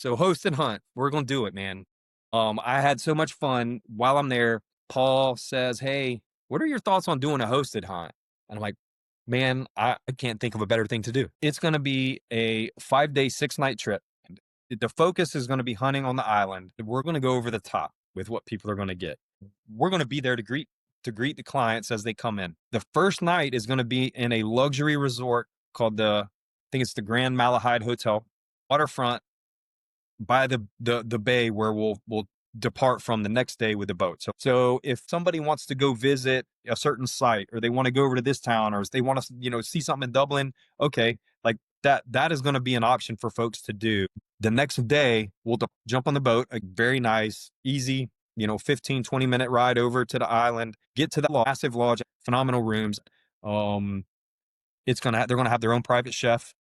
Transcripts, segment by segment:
So host and hunt, we're gonna do it, man. I had so much fun while I'm there. Paul says, "Hey, what are your thoughts on doing a hosted hunt?" And I'm like, "Man, I can't think of a better thing to do." It's gonna be a 5 day, 6 night trip. The focus is gonna be hunting on the island. We're gonna go over the top with what people are gonna get. We're gonna be there to greet the clients as they come in. The first night is gonna be in a luxury resort called I think it's the Grand Malahide Hotel, waterfront by the bay where we'll depart from the next day with the boat. So if somebody wants to go visit a certain site, or they want to go over to this town, or they want to see something in Dublin, okay, like that is going to be an option for folks to do. The next day we'll jump on the boat, a very nice, easy, 15-20 minute ride over to the island, get to the massive lodge, phenomenal rooms. Um, they're gonna have their own private chef.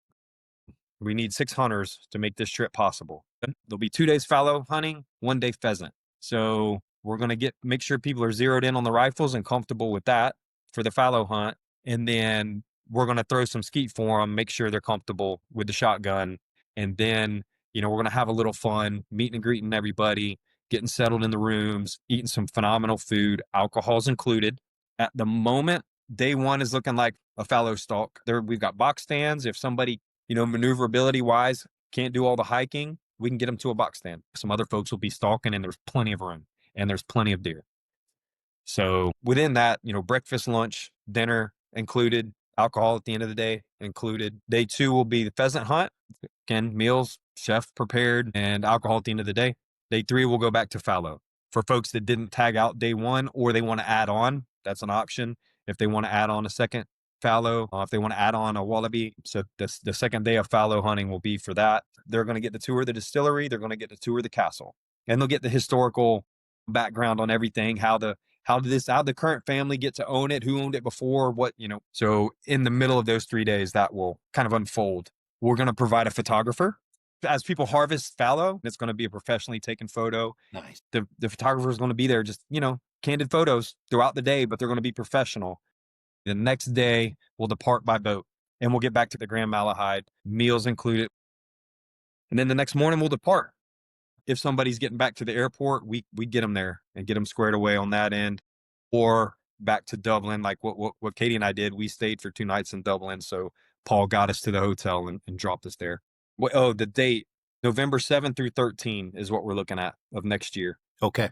We need 6 hunters to make this trip possible. There'll be 2 days fallow hunting, 1 day pheasant. So we're going to make sure people are zeroed in on the rifles and comfortable with that for the fallow hunt. And then we're going to throw some skeet for them, make sure they're comfortable with the shotgun. And then, we're going to have a little fun, meeting and greeting everybody, getting settled in the rooms, eating some phenomenal food, alcohol's included. At the moment, day one is looking like a fallow stalk. We've got box stands. If somebody maneuverability wise, can't do all the hiking, we can get them to a box stand. Some other folks will be stalking, and there's plenty of room, and there's plenty of deer. So within that, breakfast, lunch, dinner included, alcohol at the end of the day included. Day two will be the pheasant hunt. Again, meals, chef prepared, and alcohol at the end of the day. Day three, we'll go back to fallow. For folks that didn't tag out day one, or they want to add on, that's an option. If they want to add on a second fallow, if they want to add on a wallaby. So the second day of fallow hunting will be for that. They're going to get the tour of the distillery. They're going to get the tour of the castle, and they'll get the historical background on everything. How did the current family get to own it? Who owned it before? So in the middle of those 3 days, that will kind of unfold. We're going to provide a photographer. As people harvest fallow, it's going to be a professionally taken photo. Nice. The photographer is going to be there, just, candid photos throughout the day, but they're going to be professional. The next day, we'll depart by boat, and we'll get back to the Grand Malahide, meals included. And then the next morning, we'll depart. If somebody's getting back to the airport, we get them there and get them squared away on that end, or back to Dublin, like what Katie and I did. We stayed for 2 nights in Dublin, so Paul got us to the hotel and dropped us there. The date, November 7th through 13 is what we're looking at of next year. Okay.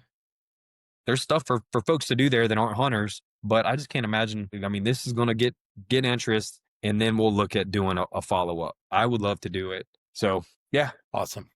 There's stuff for folks to do there that aren't hunters, but I just can't imagine. I mean, this is going to get interest, and then we'll look at doing a follow up. I would love to do it. So yeah. Awesome.